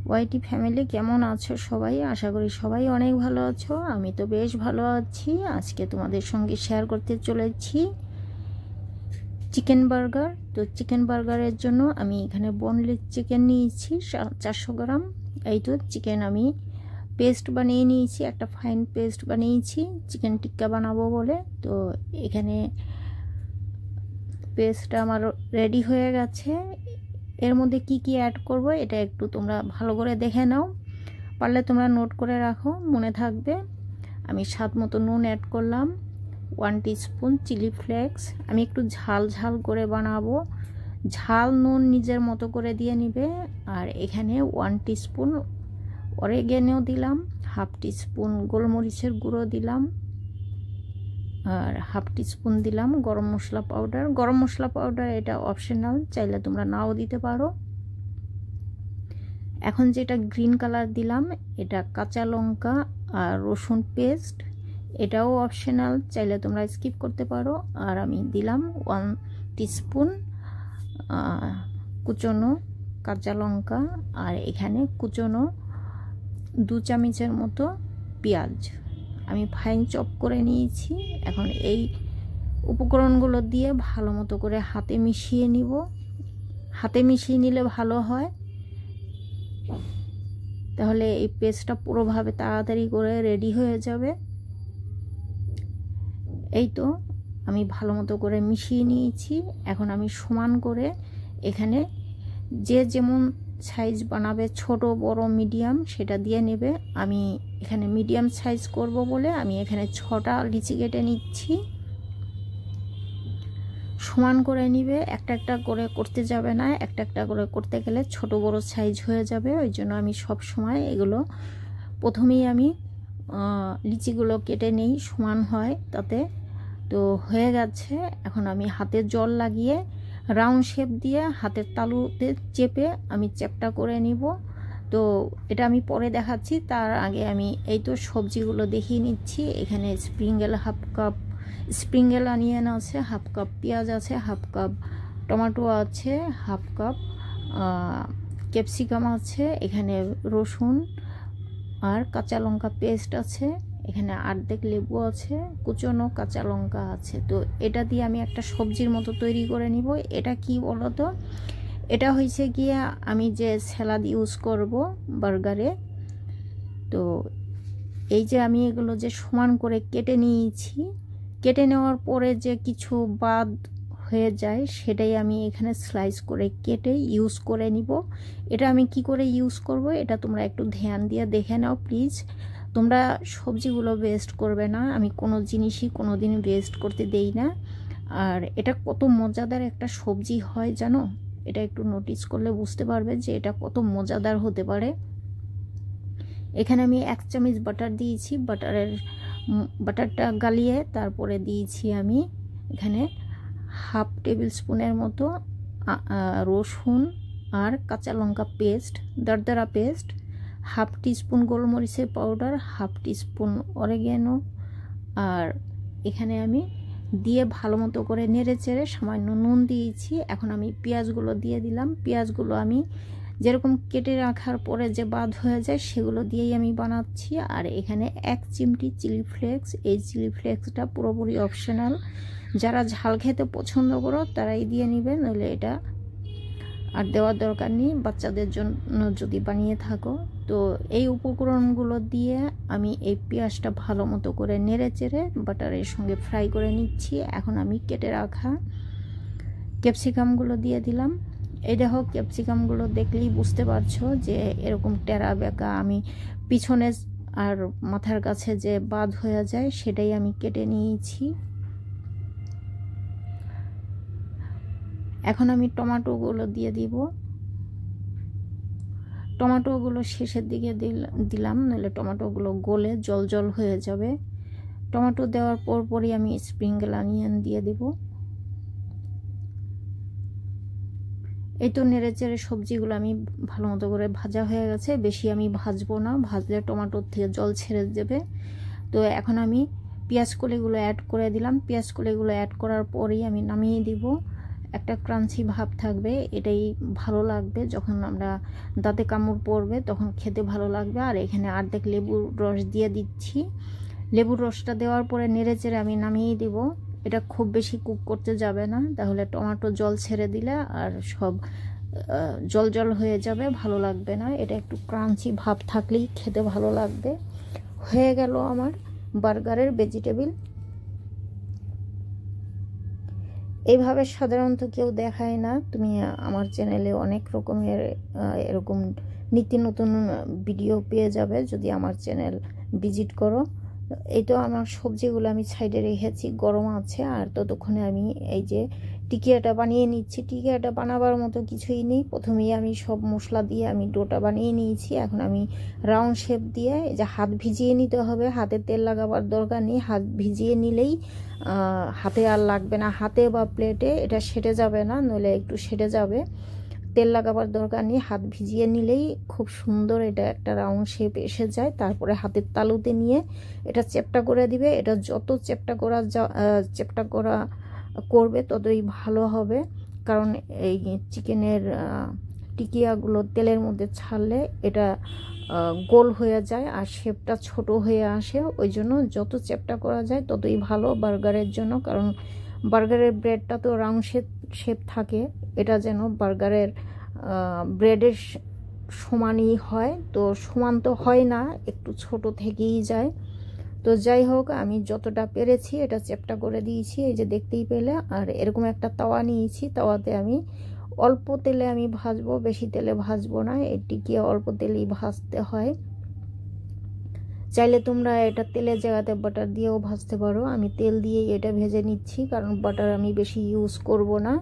ওয়াইটি family কেমন আছো সবাই? আশা করি সবাই অনেক ভালো আছো। আমি তো বেশ ভালো আছি। আজকে তোমাদের সঙ্গে শেয়ার করতে চলেছি চিকেন বার্গার। তো চিকেন বার্গারের জন্য আমি এখানে বোনলেস চিকেন নিয়েছি 400 গ্রাম। এই তো চিকেন আমি পেস্ট বানিয়ে নিয়েছি, একটা ফাইন পেস্ট বানিয়েছি চিকেন টিক্কা বানাবো বলে। তো এখানে পেস্টটা আমার রেডি হয়ে গেছে। এর মধ্যে কি কি অ্যাড করব এটা একটু তোমরা ভালো করে দেখে নাও, পারলে তোমরা নোট করে রাখো, মনে থাকবে। আমি স্বাদ মতো নুন অ্যাড করলাম, 1 টিস্পুন চিলি ফ্লেক্স। আমি একটু ঝাল ঝাল করে বানাবো, ঝাল নুন নিজের মতো করে দিয়ে নিবে। আর এখানে 1 টিস্পুন অরেগেনো দিলাম, 1/2 টিস্পুন গোলমরিচের গুঁড়ো দিলাম, আর 1/2 টিস্পুন দিলাম গরম মশলা পাউডার। গরম মশলা পাউডার এটা অপশনাল, চাইলে তোমরা নাও দিতে পারো। এখন যেটা গ্রিন কালার দিলাম এটা কাঁচা লঙ্কা আর রসুন পেস্ট, এটাও অপশনাল, চাইলে তোমরা স্কিপ করতে পারো। আর আমি দিলাম 1 টিস্পুন কুচনো কাঁচা লঙ্কা, আর এখানে কুচনো 2 চামচের মতো পেঁয়াজ আমি ফাইন চপ করে নিয়েছি। এখন এই উপকরণগুলো দিয়ে ভালো মতো করে হাতে মিশিয়ে নিব। হাতে মিশিয়ে নিলে ভালো হয়, তাহলে এই পেস্টটা পুরোভাবে তাড়াতাড়ি করে রেডি হয়ে যাবে। এই তো আমি ভালো মতো করে মিশিয়ে নিয়েছি। এখন আমি সমান করে এখানে যে যেমন সাইজ বানাবে, ছোট বড় মিডিয়াম, সেটা দিয়ে নেবে। আমি এখানে মিডিয়াম সাইজ করব বলে আমি এখানে 6টা লিচি কেটে নিচ্ছি। সমান করে নিবে, একটা একটা করে করতে যাবে না, একটা একটা করে করতে গেলে ছোট বড় সাইজ হয়ে যাবে। ওই জন্য আমি সব সময় এগুলো প্রথমেই আমি লিচিগুলো কেটে নেই, সমান হয় তাতে। তো হয়ে গেছে। এখন আমি হাতে জল লাগিয়ে রাউন্ড শেপ দিয়ে হাতের তালুতে চেপে আমি চ্যাপটা করে নিব। তো এটা আমি পরে দেখাচ্ছি, তার আগে আমি এই তো সবজিগুলো দেখিয়ে নিচ্ছি। এখানে স্প্রিংগেল 1/2 কাপ, স্প্রিংগেল অনিয়ন আছে 1/2 কাপ, পেঁয়াজ আছে 1/2 কাপ, টমেটো আছে 1/2 কাপ, ক্যাপসিকাম আছে, এখানে রসুন আর কাঁচা লঙ্কা পেস্ট আছে, এখানে অর্ধেক লেবু আছে, কুচনো কাঁচা লঙ্কা আছে। তো এটা দিয়ে আমি একটা সবজির মতো তৈরি করে নিব। এটা কি বলো তো, এটা হয়েছে গিয়ে আমি যে স্যালাড ইউজ করব বার্গারে। তো এই যে আমি এগুলো যে সমান করে কেটে নিয়েছি, কেটে নেওয়ার পরে যে কিছু বাদ হয়ে যায় সেটাই আমি এখানে স্লাইস করে কেটে ইউজ করে নিব। এটা আমি কি করে ইউজ করব এটা তোমরা একটু ধ্যান দিয়ে দেখে নাও প্লিজ। তোমরা সবজিগুলো ওয়েস্ট করবে না, আমি কোনো জিনিসই কোনো দিন ওয়েস্ট করতে দেই না। আর এটা কত মজাদার একটা সবজি হয় জানো, এটা একটু নোটিস করলে বুঝতে পারবে যে এটা কত মজাদার হতে পারে। এখানে আমি 1 চামচ বাটার দিয়েছি, বাটারটা গালিয়ে তারপরে দিয়েছি আমি এখানে 1/2 টেবিল স্পুনের মতো রসুন আর কাঁচা লঙ্কা পেস্ট, দরদরা পেস্ট, 1/2 টিস্পুন গোলমরিচের পাউডার, 1/2 টিস্পুন অরেগেনো। আর এখানে আমি দিয়ে ভালো মতো করে নেড়ে চেড়ে সামান্য নুন দিয়েছি। এখন আমি পেঁয়াজগুলো দিয়ে দিলাম। পেঁয়াজগুলো আমি যেরকম কেটে রাখার পরে যে বাদ হয়ে যায় সেগুলো দিয়েই আমি বানাচ্ছি। আর এখানে 1 চিমটি চিলি ফ্লেক্স, এই চিলি ফ্লেক্সটা পুরোপুরি অপশনাল, যারা ঝাল খেতে পছন্দ করো তারাই দিয়ে নেবে, নইলে এটা আর দেওয়ার দরকার নেই বাচ্চাদের জন্য যদি বানিয়ে থাকো। তো এই উপকরণগুলো দিয়ে আমি এই পেঁয়াজটা ভালো মতো করে নেড়ে চেড়ে বাটারের সঙ্গে ফ্রাই করে নিচ্ছি। এখন আমি কেটে রাখা ক্যাপসিকামগুলো দিয়ে দিলাম। এই দেখো ক্যাপসিকামগুলো দেখলেই বুঝতে পারছো যে এরকম টেরা বেঁকা, আমি পিছনে আর মাথার কাছে যে বাদ হয়ে যায় সেটাই আমি কেটে নিয়েছি। এখন আমি টমেটোগুলো দিয়ে দিব। টমেটোগুলো শেষের দিকে দিলাম, নইলে টমেটোগুলো গলে জল জল হয়ে যাবে। টমেটো দেওয়ার পরই আমি স্প্রিংগেল অনিয়ন দিয়ে দিব। এই তো নেড়ে চেড়ে সবজিগুলো আমি ভালো মতো করে ভাজা হয়ে গেছে, বেশি আমি ভাজবো না, ভাজলে টমেটোর থেকে জল ছেড়ে দেবে। তো এখন আমি পেঁয়াজ কলিগুলো অ্যাড করে দিলাম। পেঁয়াজ কলিগুলো অ্যাড করার পরেই আমি নামিয়ে দিব। একটা ক্রাঞ্চি ভাব থাকবে, এটাই ভালো লাগবে। যখন আমরা দাঁতে কামড় পড়বে তখন খেতে ভালো লাগবে। আর এখানে অর্ধেক লেবুর রস দিয়ে দিচ্ছি। লেবুর রসটা দেওয়ার পরে নেড়েচেড়ে আমি নামিয়ে দিব। এটা খুব বেশি কুক করতে যাবে না, তাহলে টমেটো জল ছেড়ে দিলে আর সব জল জল হয়ে যাবে, ভালো লাগবে না। এটা একটু ক্রাঞ্চি ভাব থাকলেই খেতে ভালো লাগবে। হয়ে গেল আমার বার্গারের ভেজিটেবিল। এইভাবে সাধারণত কেউ দেখায় না। তুমি আমার চ্যানেলে অনেক রকমের এরকম নিত্য নতুন ভিডিও পেয়ে যাবে যদি আমার চ্যানেল ভিজিট করো। এই তো আমার সবজিগুলো আমি সাইডে রেখেছি, গরম আছে। আর ততক্ষণে আমি এই যে টিকিয়াটা বানিয়ে নিচ্ছি। টিকিয়াটা বানাবার মতো কিছুই নেই। প্রথমেই আমি সব মশলা দিয়ে আমি ডোটা বানিয়ে নিয়েছি। এখন আমি রাউন্ড শেপ দিয়ে এই যে হাত ভিজিয়ে নিতে হবে। হাতে তেল লাগাবার দরকার নেই, হাত ভিজিয়ে নিলেই হাতে আর লাগবে না, হাতে বা প্লেটে এটা সেটে যাবে না, নইলে একটু সেটে যাবে। তেল লাগাবার দরকার নেই, হাত ভিজিয়ে নিলেই খুব সুন্দর এটা একটা রাউন্ড শেপ এসে যায়। তারপরে হাতের তালুতে নিয়ে এটা চ্যাপ্টা করে দিবে। এটা যত চ্যাপ্টা করা করবে ততই ভালো হবে, কারণ এই চিকেনের টিকিয়াগুলো তেলের মধ্যে ছাড়লে এটা গোল হয়ে যায় আর শেপটা ছোট হয়ে আসে। ওই জন্য যত চ্যাপ্টা করা যায় ততই ভালো বার্গারের জন্য, কারণ বার্গারের ব্রেডটা তো রাউন্ড শেপ থাকে। এটা যেন বার্গারের ব্রেডের সমানই হয়, তো সমান তো হয় না, একটু ছোট থেকেই যায়। তো যাই হোক, আমি যতটা পেরেছি এটা চ্যাপ্টা করে দিয়েছি, এই যে দেখতেই পেলে। আর এরকম একটা তাওয়া নিয়েছি, তাওয়াতে আমি অল্প তেলে আমি ভাজবো, বেশি তেলে ভাজবো না। এই টিকিয়া অল্প তেলেই ভাজতে হয়। চাইলে তোমরা এটা তেলের জায়গাতে বাটার দিয়েও ভাজতে পারো। আমি তেল দিয়েই এটা ভেজে নিচ্ছি, কারণ বাটার আমি বেশি ইউজ করব না।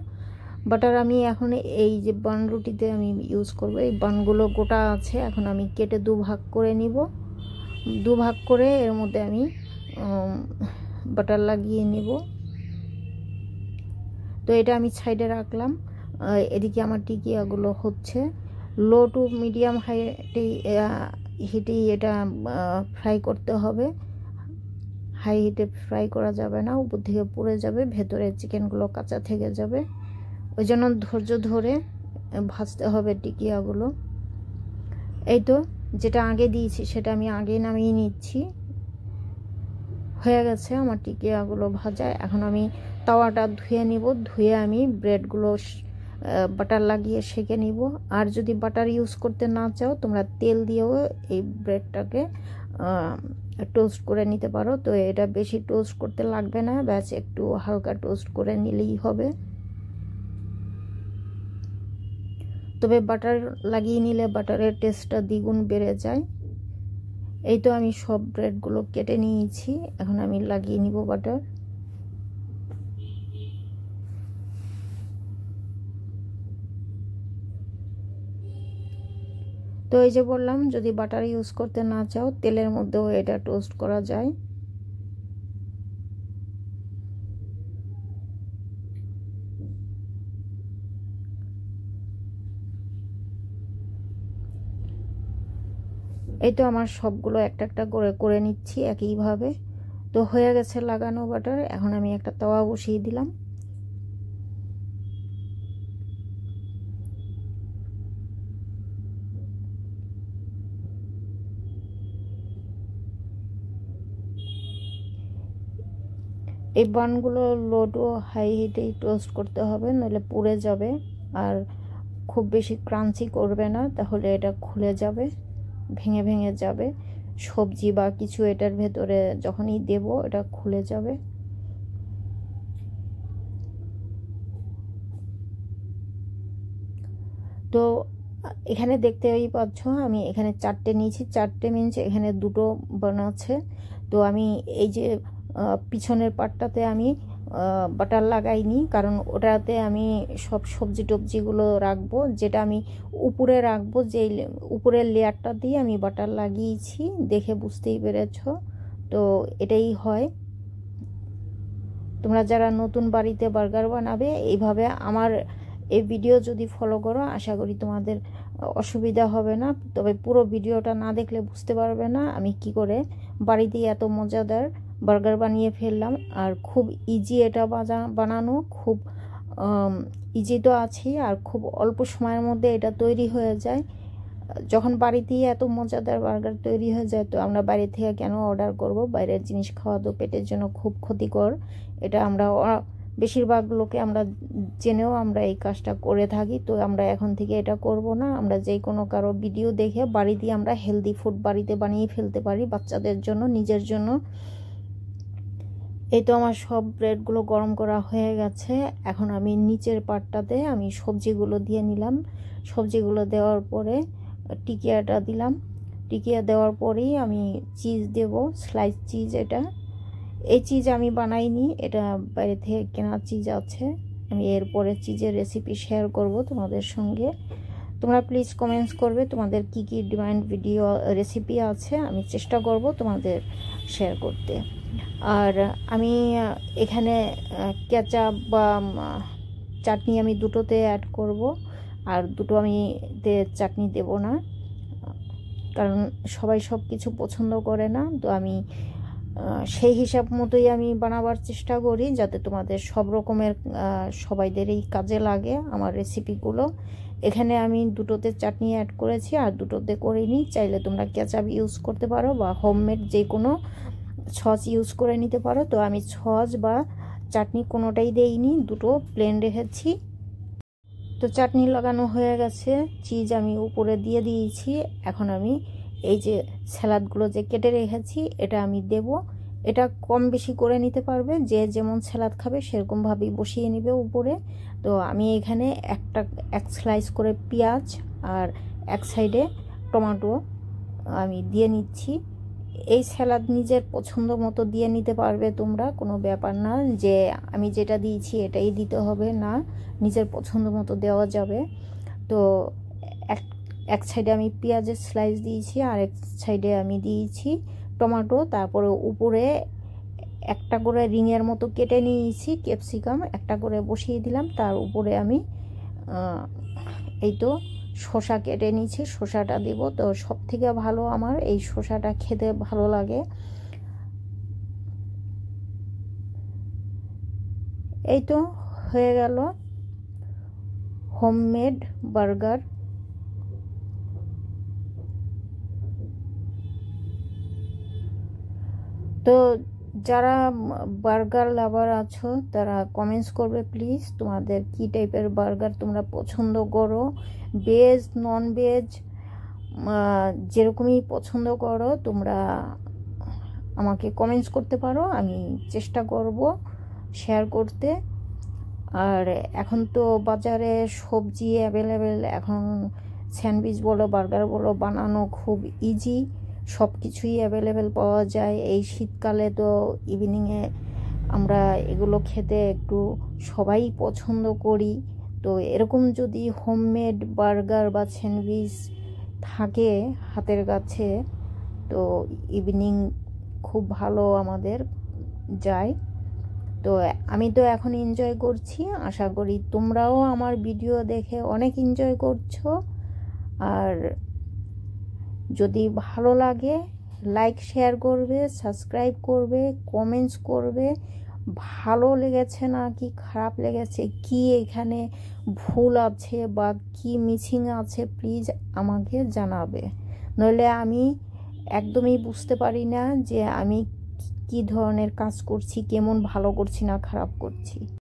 বাটার আমি এখন এই যে বান রুটিতে আমি ইউজ করব। এই বানগুলো গোটা আছে, এখন আমি কেটে দুভাগ করে নিব। দুভাগ করে এর মধ্যে আমি বাটার লাগিয়ে নিব। তো এটা আমি সাইডে রাখলাম। এদিকে আমার টিকিয়াগুলো হচ্ছে। লো টু মিডিয়াম হিটেই এটা ফ্রাই করতে হবে। হাই হিটে ফ্রাই করা যাবে না, উপর থেকে পুড়ে যাবে, ভেতরে চিকেনগুলো কাঁচা থেকে যাবে। ওই জন্য ধৈর্য ধরে ভাজতে হবে টিকিয়াগুলো। এই তো যেটা আগে দিয়েছি সেটা আমি আগে নামিয়ে নিচ্ছি। হয়ে গেছে আমার টিকিয়াগুলো ভাজা। এখন আমি তাওয়াটা ধুয়ে নিব। ধুয়ে আমি ব্রেডগুলো বাটার লাগিয়ে সেঁকে নিব। আর যদি বাটার ইউজ করতে না চাও, তোমরা তেল দিয়েও এই ব্রেডটাকে টোস্ট করে নিতে পারো। তো এটা বেশি টোস্ট করতে লাগবে না, ব্যাস একটু হালকা টোস্ট করে নিলেই হবে। তবে বাটার লাগিয়ে নিলে বাটারের টেস্টটা দ্বিগুণ বেড়ে যায়। এই তো আমি সব ব্রেডগুলো কেটে নিয়েছি, এখন আমি লাগিয়ে নিব বাটার। তো এই যে বললাম, যদি বাটার ইউজ করতে না চাও, তেলের মধ্যেও এটা টোস্ট করা যায়। এই তো আমার সবগুলো একটা একটা করে করে নিচ্ছি একইভাবে। তো হয়ে গেছে লাগানো বাটার। এখন আমি একটা তাওয়া বসিয়ে দিলাম। এই বানগুলো লো টু হাই হিটেই টোস্ট করতে হবে, নইলে পুড়ে যাবে। আর খুব বেশি ক্রাঞ্চি করবে না, তাহলে এটা খুলে যাবে, ভেঙে ভেঙে যাবে। সবজি বা কিছু এটার ভেতরে যখনই দেব এটা খুলে যাবে। তো এখানে দেখতেই পাচ্ছ আমি এখানে 4টে নিয়েছি। 4টে মিনস এখানে 2টো বানাচ্ছে। তো আমি এই যে পিছনের পাটটাতে আমি বাটার লাগাইনি, কারণ ওটাতে আমি সব সবজি টবজিগুলো রাখবো। যেটা আমি উপরে রাখবো, যে উপরের লেয়ারটা দিয়ে আমি বাটার লাগিয়েছি, দেখে বুঝতেই পেরেছ। তো এটাই হয়। তোমরা যারা নতুন বাড়িতে বার্গার বানাবে, এইভাবে আমার এই ভিডিও যদি ফলো করো, আশা করি তোমাদের অসুবিধা হবে না। তবে পুরো ভিডিওটা না দেখলে বুঝতে পারবে না আমি কি করে বাড়িতেই এত মজাদার বার্গার বানিয়ে ফেললাম। আর খুব ইজি এটা বানানো, খুব ইজি তো আছেই, আর খুব অল্প সময়ের মধ্যে এটা তৈরি হয়ে যায়। যখন বাড়িতেই এত মজাদার বার্গার তৈরি হয়ে যায়, তো আমরা বাইরে থেকে কেন অর্ডার করব? বাইরের জিনিস খাওয়া তো পেটের জন্য খুব ক্ষতিকর। এটা আমরা বেশিরভাগ লোকে আমরা জেনেও আমরা এই কাজটা করে থাকি। তো আমরা এখন থেকে এটা করব না। আমরা যে কোনো কারো ভিডিও দেখে বাড়িতে আমরা হেলদি ফুড বাড়িতে বানিয়ে ফেলতে পারি, বাচ্চাদের জন্য, নিজের জন্য। এই তো আমার সব ব্রেডগুলো গরম করা হয়ে গেছে। এখন আমি নিচের পার্টটাতে আমি সবজিগুলো দিয়ে নিলাম। সবজিগুলো দেওয়ার পরে টিকিয়াটা দিলাম। টিকিয়া দেওয়ার পরেই আমি চিজ দেব, স্লাইস চিজ। এই চিজ আমি বানাইনি, এটা বাইরে থেকে কেনা চিজ আছে। আমি এরপরে চিজের রেসিপি শেয়ার করব তোমাদের সঙ্গে। তোমরা প্লিজ কমেন্টস করবে তোমাদের কি কি ডিমান্ড ভিডিও রেসিপি আছে, আমি চেষ্টা করব তোমাদের শেয়ার করতে। আর আমি এখানে কেচাপ বা চাটনি আমি দুটোতে অ্যাড করব, আর দুটো আমি চাটনি দেব না, কারণ সবাই সব কিছু পছন্দ করে না। তো আমি সেই হিসাব মতোই আমি বানাবার চেষ্টা করি, যাতে তোমাদের সব রকমের সবাইদেরই কাজে লাগে আমার রেসিপিগুলো। এখানে আমি দুটোতে চাটনি অ্যাড করেছি আর দুটোতে করিনি। চাইলে তোমরা কেচাপ ইউজ করতে পারো বা হোমমেড যে কোনো সস ইউজ করে নিতে পারো। তো আমি সস বা চাটনি কোনোটাই দেইনি, দুটো প্লেন রেখেছি। তো চাটনি লাগানো হয়ে গেছে, চিজ আমি উপরে দিয়ে দিয়েছি। এখন আমি এই যে স্যালাডগুলো যে কেটে রেখেছি এটা আমি দেব। এটা কম বেশি করে নিতে পারবে, যে যেমন স্যালাড খাবে সেরকমভাবেই বসিয়ে নেবে উপরে। তো আমি এখানে এক স্লাইস করে পেঁয়াজ আর এক সাইডে টমেটো আমি দিয়ে নিচ্ছি। এই স্যালাড নিজের পছন্দ মতো দিয়ে নিতে পারবে তোমরা, কোনো ব্যাপার না যে আমি যেটা দিয়েছি এটাই দিতে হবে, না, নিজের পছন্দ মতো দেওয়া যাবে। তো এক সাইডে আমি পেঁয়াজের স্লাইস দিয়েছি আর এক সাইডে আমি দিয়েছি টমেটো। তারপরে উপরে একটা করে রিংয়ের মতো কেটে নিয়েছি ক্যাপসিকাম, একটা করে বসিয়ে দিলাম। তার উপরে আমি এই তো শসা কেটে নিয়েছি, শসাটা দেব। তো সব থেকে ভালো আমার এই শসাটা খেতে ভালো লাগে। এই তো হয়ে গেল হোমমেড বার্গার। তো যারা বার্গার লাভার আছো তারা কমেন্টস করবে প্লিজ, তোমাদের কি টাইপের বার্গার তোমরা পছন্দ করো, ভেজ নন ভেজ যেরকমই পছন্দ করো তোমরা আমাকে কমেন্টস করতে পারো, আমি চেষ্টা করব শেয়ার করতে। আর এখন তো বাজারে সবজি অ্যাভেলেবেল, এখন স্যান্ডউইচ বলো বার্গার বলো বানানো খুব ইজি, সব কিছুই অ্যাভেলেবেল পাওয়া যায়। এই শীতকালে তো ইভিনিংয়ে আমরা এগুলো খেতে একটু সবাই পছন্দ করি। তো এরকম যদি হোমমেড বার্গার বা স্যান্ডউইচ থাকে হাতের কাছে, তো ইভিনিং খুব ভালো আমাদের যায়। তো আমি তো এখন এনজয় করছি, আশা করি তোমরাও আমার ভিডিও দেখে অনেক এনজয় করছো। আর যদি ভালো লাগে লাইক শেয়ার করবে, সাবস্ক্রাইব করবে, কমেন্টস করবে। ভালো লেগেছে না কি খারাপ লেগেছে, কি এখানে ভুল আছে বা কি মিসিং আছে প্লিজ আমাকে জানাবে, নইলে আমি একদমই বুঝতে পারি না যে আমি কি ধরনের কাজ করছি, কেমন ভালো করছি না খারাপ করছি।